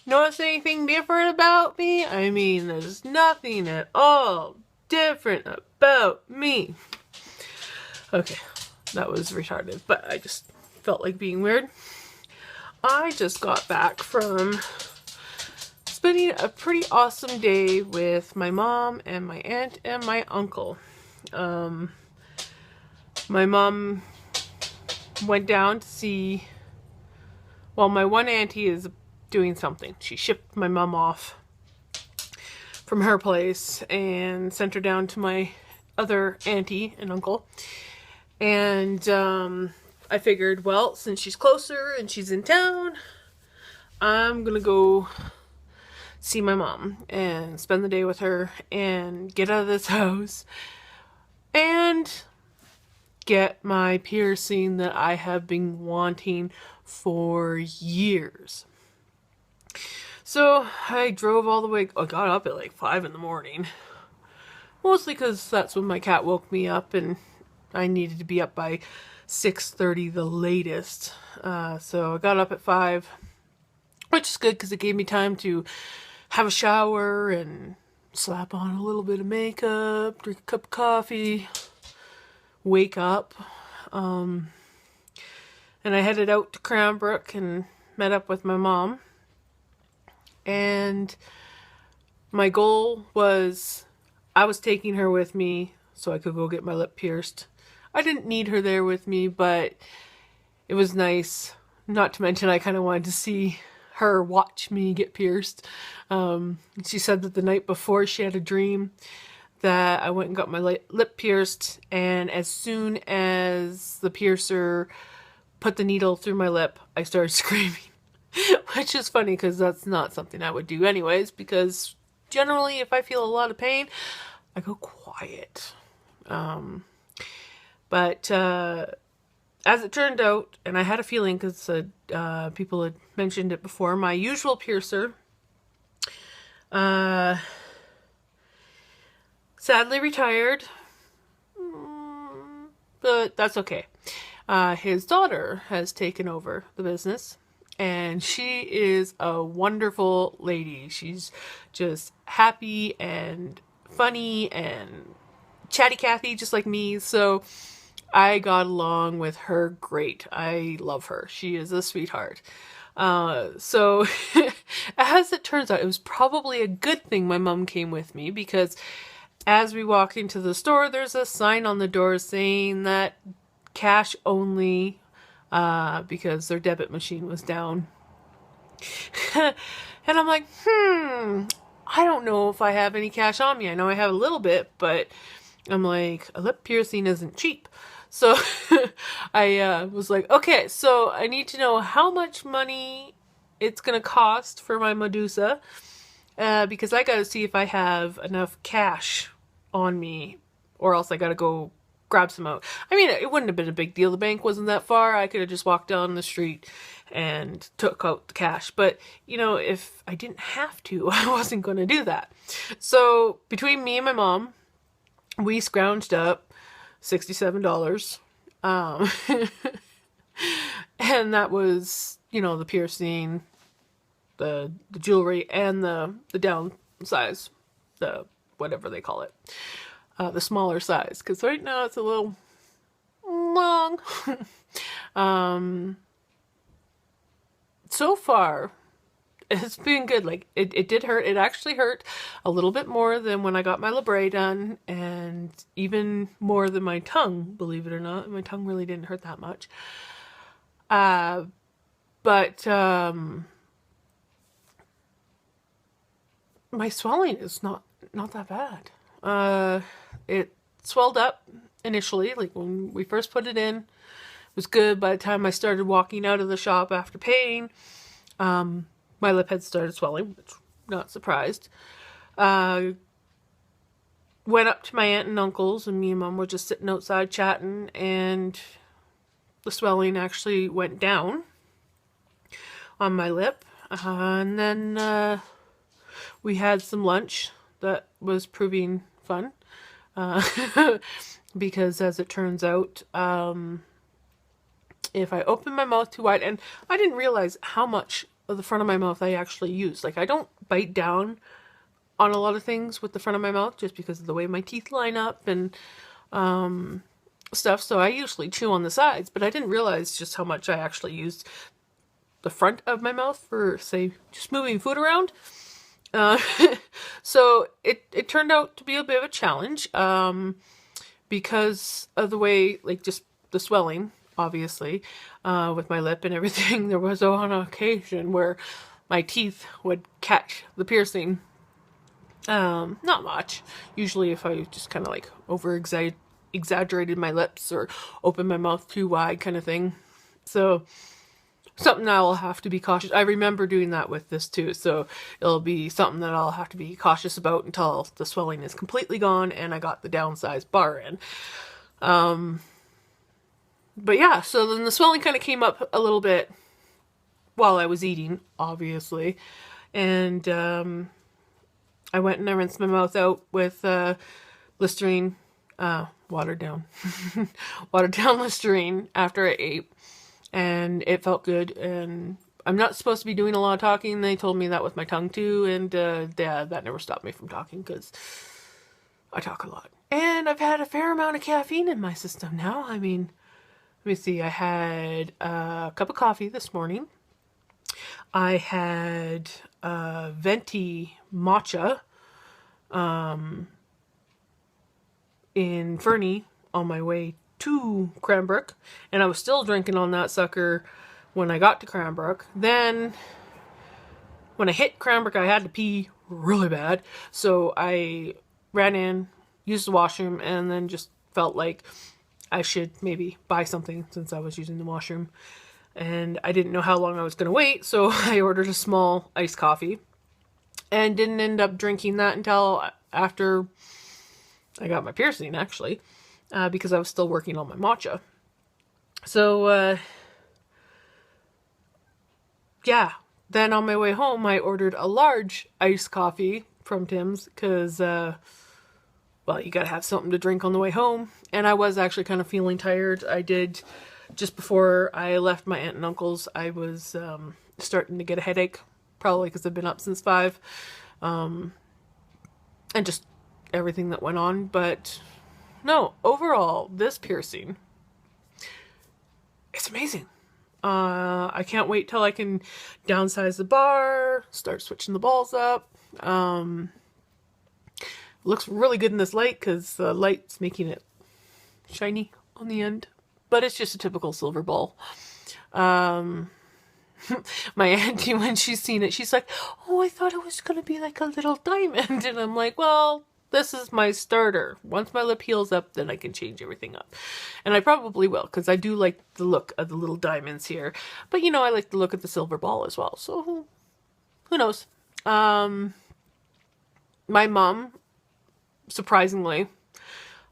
Notice anything different about me? I mean, there's nothing at all different about me. Okay, that was retarded, but I just felt like being weird. I just got back from spending a pretty awesome day with my mom and my aunt and my uncle. My mom went down to see, well, my one auntie is doing something. She shipped my mom off from her place and sent her down to my other auntie and uncle. And I figured, well, since she's closer and she's in town, I'm gonna go see my mom and spend the day with her and get out of this house and get my piercing that I have been wanting for years. So I drove all the way, I got up at like 5 in the morning. Mostly because that's when my cat woke me up and I needed to be up by 6:30 the latest. So I got up at 5, which is good because it gave me time to have a shower and slap on a little bit of makeup, drink a cup of coffee, wake up. And I headed out to Cranbrook and met up with my mom. And my goal was, I was taking her with me so I could go get my lip pierced. I didn't need her there with me, but it was nice. Not to mention, I kind of wanted to see her watch me get pierced. She said that the night before she had a dream that I went and got my lip pierced, and as soon as the piercer put the needle through my lip, I started screaming. Which is funny because that's not something I would do anyways, because generally if I feel a lot of pain, I go quiet. But as it turned out, and I had a feeling because people had mentioned it before, my usual piercer sadly retired, but that's okay. His daughter has taken over the business, and she is a wonderful lady. She's just happy and funny and chatty Cathy, just like me. So I got along with her great. I love her. She is a sweetheart. So as it turns out, it was probably a good thing my mom came with me, because as we walk into the store, there's a sign on the door saying that cash only, because their debit machine was down. And I'm like, I don't know if I have any cash on me. I know I have a little bit, but I'm like, a lip piercing isn't cheap. So I was like, okay, so I need to know how much money it's going to cost for my medusa, because I got to see if I have enough cash on me, or else I got to go grab some out. I mean, it wouldn't have been a big deal. The bank wasn't that far. I could have just walked down the street and took out the cash. But, you know, if I didn't have to, I wasn't going to do that. So between me and my mom, we scrounged up $67. And that was, you know, the piercing, the jewelry, and the downsize, the whatever they call it. The smaller size, because right now it's a little long. So far, it's been good. Like, it did hurt. It actually hurt a little bit more than when I got my labrae done, and even more than my tongue, believe it or not. My tongue really didn't hurt that much. But my swelling is not that bad. It swelled up initially, like when we first put it in. It was good. By the time I started walking out of the shop after paying, my lip had started swelling, which I'm not surprised. Went up to my aunt and uncle's, and me and mom were just sitting outside chatting, and the swelling actually went down on my lip. And then we had some lunch that was proving fun. Because as it turns out, if I open my mouth too wide, and I didn't realize how much of the front of my mouth I actually use. Like, I don't bite down on a lot of things with the front of my mouth just because of the way my teeth line up and stuff. So I usually chew on the sides, but I didn't realize just how much I actually used the front of my mouth for, say, just moving food around. So it turned out to be a bit of a challenge because of the way, like, just the swelling, obviously, with my lip and everything. There was on occasion where my teeth would catch the piercing. Not much. Usually if I just kind of like exaggerated my lips or opened my mouth too wide kind of thing. So something I'll have to be cautious. I remember doing that with this too, so it'll be something that I'll have to be cautious about until the swelling is completely gone and I got the downsized bar in. But yeah, so then the swelling kind of came up a little bit while I was eating, obviously. And I went and I rinsed my mouth out with Listerine, watered down Listerine after I ate. And it felt good, and I'm not supposed to be doing a lot of talking. They told me that with my tongue too, and that never stopped me from talking because I talk a lot. And I've had a fair amount of caffeine in my system now. I mean, let me see, I had a cup of coffee this morning. I had venti matcha in Fernie on my way to Cranbrook, and I was still drinking on that sucker when I got to Cranbrook. Then when I hit Cranbrook, I had to pee really bad, so I ran in, used the washroom, and then just felt like I should maybe buy something since I was using the washroom, and I didn't know how long I was going to wait, so I ordered a small iced coffee and didn't end up drinking that until after I got my piercing, actually. Because I was still working on my matcha. So, yeah. Then on my way home, I ordered a large iced coffee from Tim's because, well, you gotta have something to drink on the way home. And I was actually kind of feeling tired. I did, just before I left my aunt and uncle's, I was starting to get a headache, probably because I've been up since 5. And just everything that went on, but no, overall, this piercing, it's amazing. I can't wait till I can downsize the bar, start switching the balls up. Looks really good in this light because the light's making it shiny on the end, but it's just a typical silver ball. My auntie, when she's seen it, she's like, "Oh, I thought it was going to be like a little diamond." And I'm like, well, this is my starter. Once my lip heals up, then I can change everything up. And I probably will, because I do like the look of the little diamonds here. But, you know, I like the look of the silver ball as well. So, who knows? My mom, surprisingly,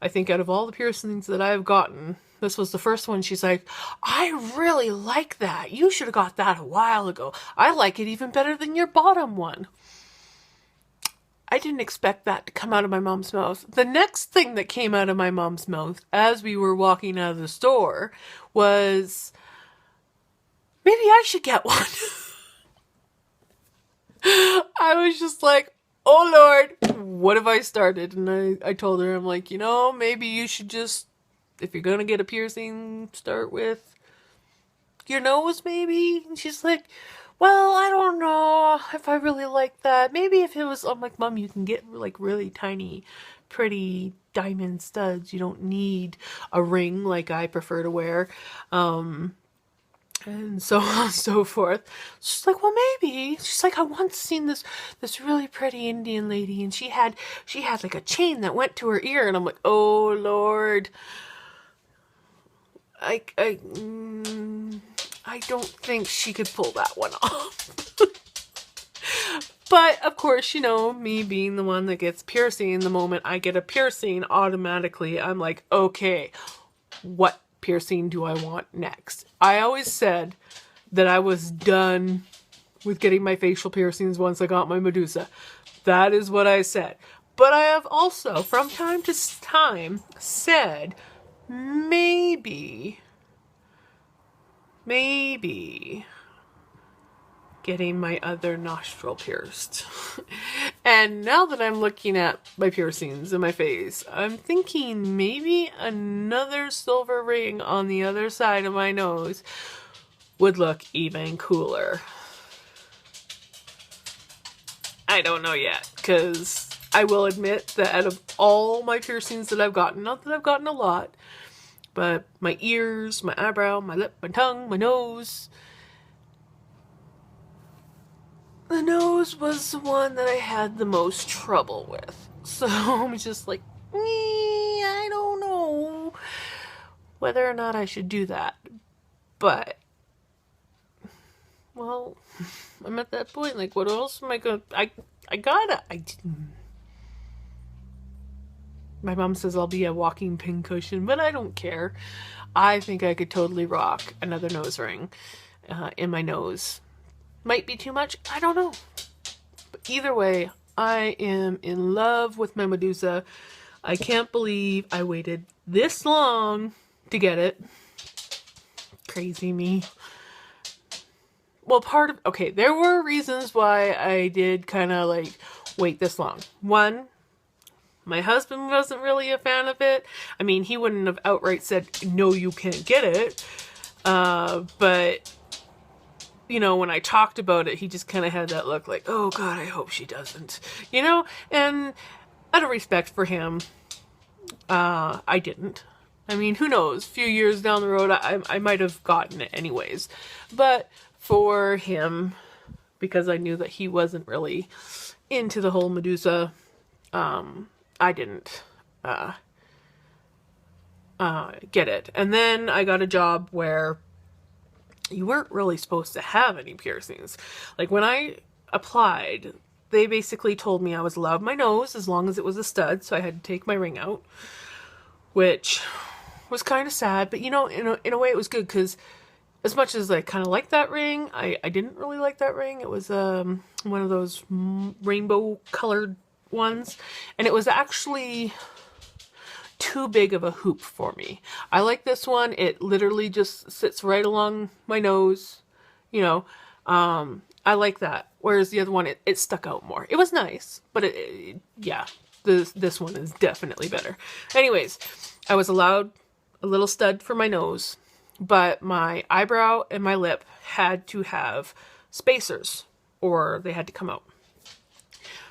I think out of all the piercings that I've gotten, this was the first one. She's like, "I really like that. You should have got that a while ago. I like it even better than your bottom one." I didn't expect that to come out of my mom's mouth. The next thing that came out of my mom's mouth as we were walking out of the store was, maybe I should get one. I was just like, oh Lord, what have I started? And I told her, I'm like, you know, maybe you should just, if you're going to get a piercing, start with your nose maybe. And she's like, well, I don't know if I really like that. Maybe if it was, I'm like, Mom, you can get like really tiny, pretty diamond studs. You don't need a ring like I prefer to wear. And so on and so forth. She's like, well, maybe. She's like, I once seen this really pretty Indian lady, and she had like a chain that went to her ear. And I'm like, oh Lord. I don't think she could pull that one off. But, of course, you know, me being the one that gets piercing, the moment I get a piercing, automatically I'm like, okay, what piercing do I want next? I always said that I was done with getting my facial piercings once I got my medusa. That is what I said. But I have also, from time to time, said, maybe getting my other nostril pierced. And now that I'm looking at my piercings in my face, I'm thinking maybe another silver ring on the other side of my nose would look even cooler. I don't know yet, because I will admit that out of all my piercings that I've gotten, not that I've gotten a lot, but my ears, my eyebrow, my lip, my tongue, my nose, the nose was the one that I had the most trouble with. So I'm just like, I don't know whether or not I should do that. But, well, I'm at that point, like, what else am I gonna, my mom says I'll be a walking pincushion, but I don't care. I think I could totally rock another nose ring in my nose. Might be too much, I don't know. But either way, I am in love with my Medusa. I can't believe I waited this long to get it. Crazy me. Well, okay, there were reasons why I did kind of like wait this long. One, my husband wasn't really a fan of it. I mean, he wouldn't have outright said, no, you can't get it. But, you know, when I talked about it, he just kind of had that look like, oh God, I hope she doesn't. You know, and out of respect for him, I didn't. I mean, who knows? A few years down the road, I might have gotten it anyways. But for him, because I knew that he wasn't really into the whole Medusa, I didn't get it. And then I got a job where you weren't really supposed to have any piercings. Like when I applied, they basically told me I was allowed my nose as long as it was a stud, so I had to take my ring out, which was kind of sad, but you know, in a way it was good, because as much as I kind of liked that ring, I didn't really like that ring. It was one of those rainbow colored ones, and it was actually too big of a hoop for me. I like this one. It literally just sits right along my nose, you know. I like that. Whereas the other one, it stuck out more. It was nice, but yeah, this one is definitely better. Anyways, I was allowed a little stud for my nose, but my eyebrow and my lip had to have spacers, or they had to come out.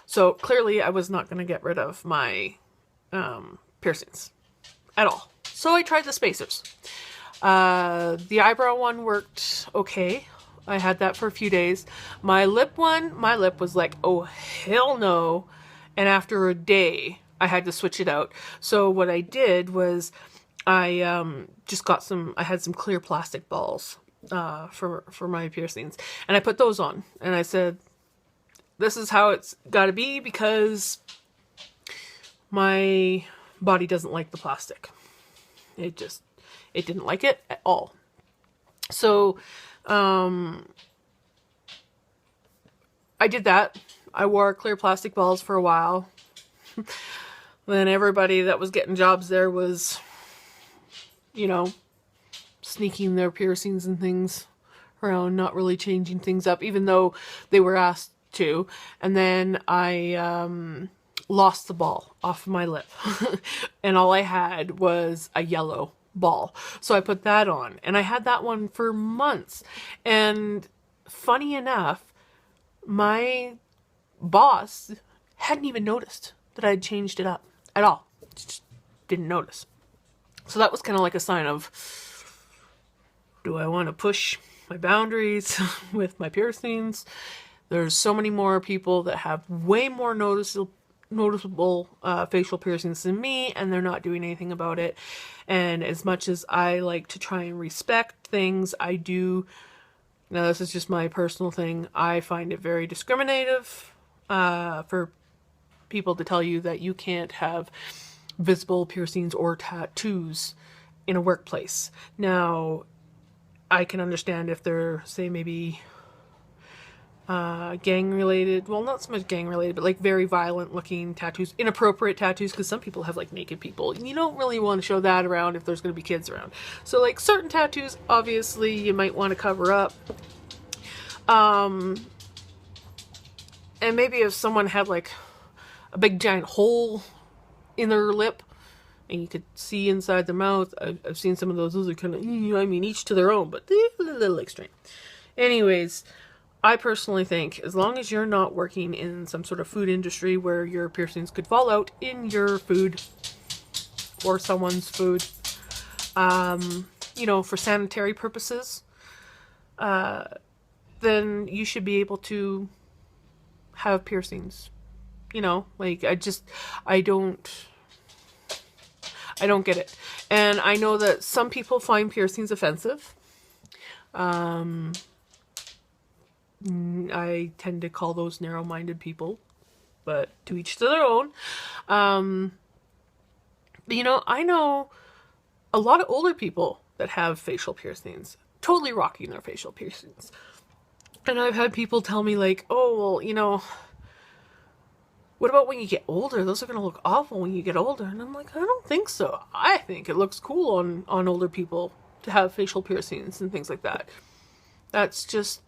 So clearly I was not going to get rid of my piercings at all. So I tried the spacers. The eyebrow one worked okay. I had that for a few days. My lip one, my lip was like, oh hell no. And after a day, I had to switch it out. So what I did was I just got I had some clear plastic balls for my piercings. And I put those on. And I said, this is how it's got to be, because my body doesn't like the plastic. It didn't like it at all. So, I did that. I wore clear plastic balls for a while. Then everybody that was getting jobs there was, you know, sneaking their piercings and things around, not really changing things up, even though they were asked to. And then I lost the ball off my lip. And all I had was a yellow ball. So I put that on, and I had that one for months. And funny enough, my boss hadn't even noticed that I had changed it up at all. Just didn't notice. So that was kind of like a sign of, do I want to push my boundaries with my piercings? There's so many more people that have way more noticeable facial piercings than me, and they're not doing anything about it. And as much as I like to try and respect things, I do, now this is just my personal thing, I find it very discriminative for people to tell you that you can't have visible piercings or tattoos in a workplace. Now, I can understand if they're, say, maybe gang related, well, not so much gang related, but like very violent looking tattoos, inappropriate tattoos, because some people have like naked people. You don't really want to show that around if there's going to be kids around. So like certain tattoos, obviously you might want to cover up. And maybe if someone had like a big giant hole in their lip and you could see inside their mouth. I've seen some of those. Those are kind of, I mean, each to their own, but they're a little extreme. Anyways, I personally think as long as you're not working in some sort of food industry where your piercings could fall out in your food or someone's food, you know, for sanitary purposes, then you should be able to have piercings. You know, like, I don't get it. And I know that some people find piercings offensive. I tend to call those narrow-minded people, but to each to their own. You know, I know a lot of older people that have facial piercings, totally rocking their facial piercings. And I've had people tell me like, oh, well, you know, what about when you get older? Those are going to look awful when you get older. And I'm like, I don't think so. I think it looks cool on older people to have facial piercings and things like that. That's just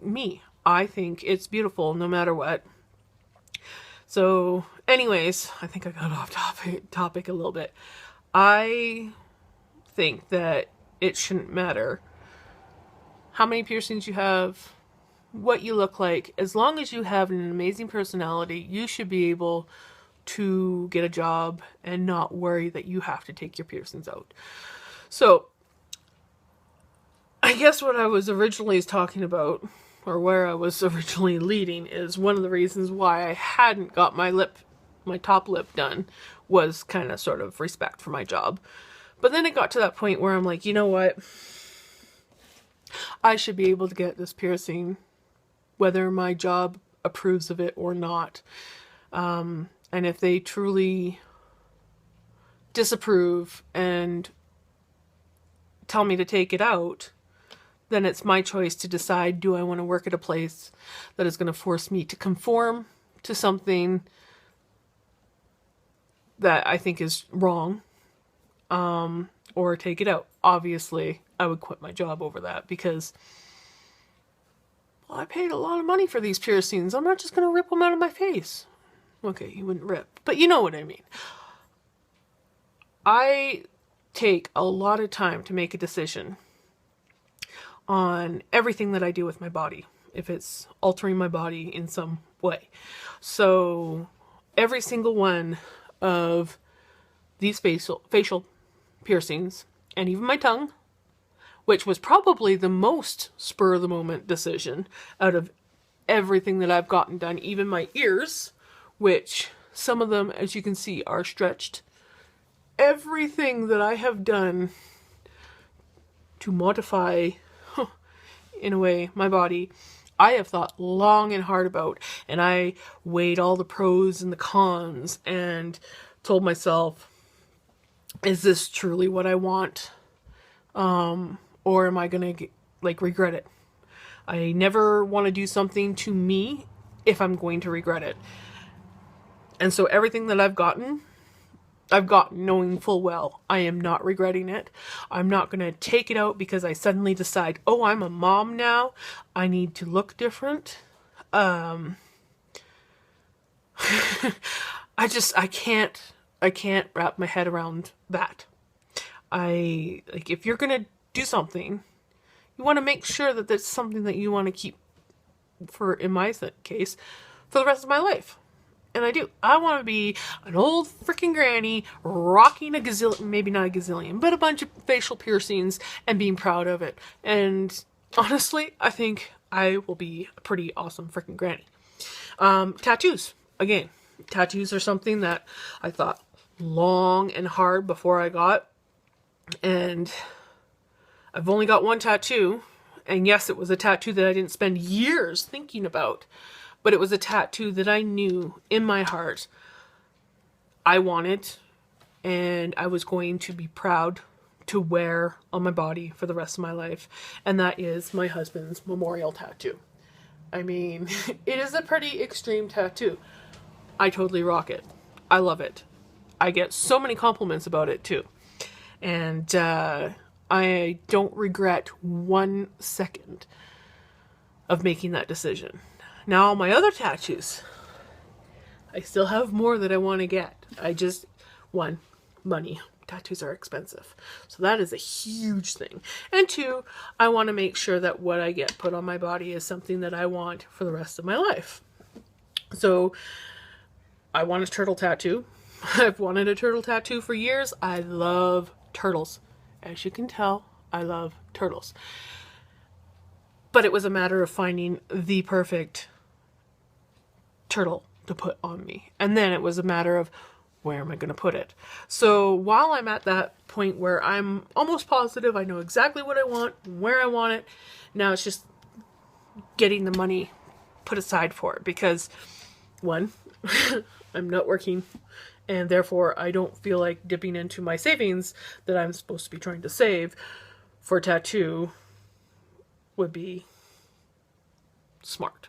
me. I think it's beautiful no matter what. So anyways, I think I got off topic a little bit. I think that it shouldn't matter how many piercings you have, what you look like. As long as you have an amazing personality, you should be able to get a job and not worry that you have to take your piercings out. So I guess what I was originally talking about, or where I was originally leading, is one of the reasons why I hadn't got my top lip done was kind of sort of respect for my job. But then it got to that point where I'm like, you know what? I should be able to get this piercing whether my job approves of it or not. And if they truly disapprove and tell me to take it out, then it's my choice to decide, do I want to work at a place that is going to force me to conform to something that I think is wrong, or take it out. Obviously, I would quit my job over that because, well, I paid a lot of money for these piercings. I'm not just going to rip them out of my face. Okay, you wouldn't rip, but you know what I mean. I take a lot of time to make a decision on everything that I do with my body, if it's altering my body in some way. So every single one of these facial piercings, and even my tongue, which was probably the most spur of the moment decision out of everything that I've gotten done, even my ears, which some of them, as you can see, are stretched. Everything that I have done to modify, in a way, my body, I have thought long and hard about, and I weighed all the pros and the cons and told myself, is this truly what I want? Or am I going to regret it? I never want to do something to me if I'm going to regret it. And so everything that I've gotten knowing full well I am not regretting it. I'm not going to take it out because I suddenly decide, oh, I'm a mom now, I need to look different. I can't wrap my head around that. If you're going to do something, you want to make sure that that's something that you want to keep for, in my case, for the rest of my life. And I do. I want to be an old freaking granny rocking a gazillion, maybe not a gazillion, but a bunch of facial piercings and being proud of it. And honestly, I think I will be a pretty awesome freaking granny. Tattoos. Again, tattoos are something that I thought long and hard before I got. And I've only got one tattoo. And yes, it was a tattoo that I didn't spend years thinking about. But it was a tattoo that I knew in my heart I wanted, and I was going to be proud to wear on my body for the rest of my life. And that is my husband's memorial tattoo. I mean, it is a pretty extreme tattoo. I totally rock it. I love it. I get so many compliments about it too. And I don't regret 1 second of making that decision. Now my other tattoos, I still have more that I want to get. One, money. Tattoos are expensive. So that is a huge thing. And two, I want to make sure that what I get put on my body is something that I want for the rest of my life. So I want a turtle tattoo. I've wanted a turtle tattoo for years. I love turtles. As you can tell, I love turtles. But it was a matter of finding the perfect turtle to put on me. And then it was a matter of, where am I going to put it? So while I'm at that point where I'm almost positive I know exactly what I want, where I want it, now it's just getting the money put aside for it. Because, one, I'm not working, and therefore I don't feel like dipping into my savings that I'm supposed to be trying to save for a tattoo would be smart.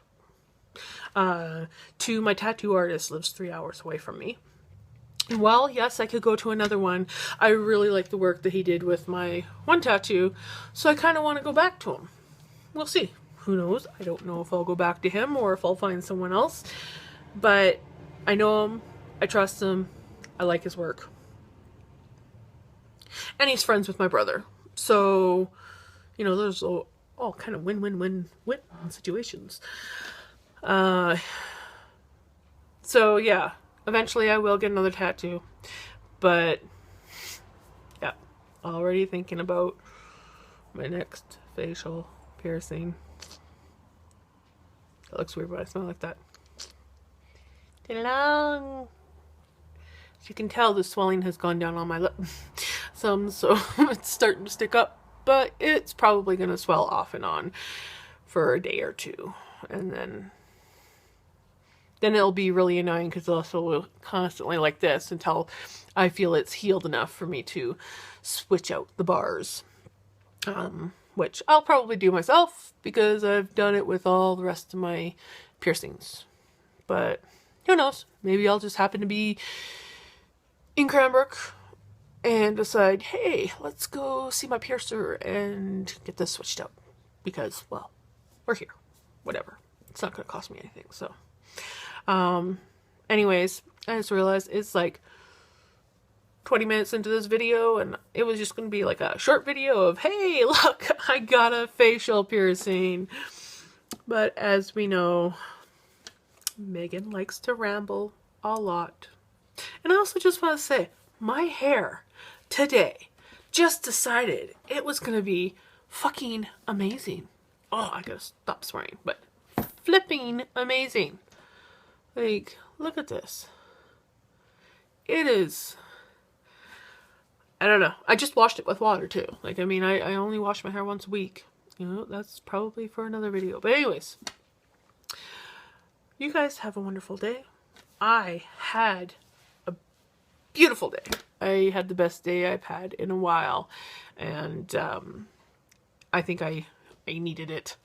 Two, my tattoo artist lives 3 hours away from me. Well, yes, I could go to another one. I really like the work that he did with my one tattoo, so I kind of want to go back to him. We'll see. Who knows? I don't know if I'll go back to him or if I'll find someone else. But I know him. I trust him. I like his work. And he's friends with my brother. So, you know, there's all kind of win-win-win situations. So, yeah. Eventually I will get another tattoo, but yeah, already thinking about my next facial piercing. That looks weird, but I smell like that. As you can tell, the swelling has gone down on my lip some, so it's starting to stick up, but it's probably going to swell off and on for a day or two, and then it'll be really annoying because it'll also constantly like this until I feel it's healed enough for me to switch out the bars. Which I'll probably do myself because I've done it with all the rest of my piercings. But who knows? Maybe I'll just happen to be in Cranbrook and decide, hey, let's go see my piercer and get this switched out. Because, well, we're here. Whatever. It's not going to cost me anything, so... Anyways, I just realized it's like 20 minutes into this video and it was just going to be like a short video of, hey, look, I got a facial piercing. But as we know, Megan likes to ramble a lot. And I also just want to say, my hair today just decided it was going to be fucking amazing. Oh, I gotta stop swearing, but flipping amazing. Like, look at this. It is, I don't know. I just washed it with water too. Like, I mean, I only wash my hair once a week. You know, that's probably for another video. But anyways, you guys have a wonderful day. I had a beautiful day. I had the best day I've had in a while. And I think I needed it,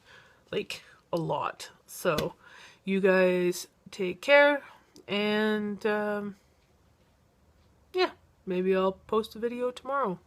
like, a lot. So, you guys take care, and yeah, maybe I'll post a video tomorrow.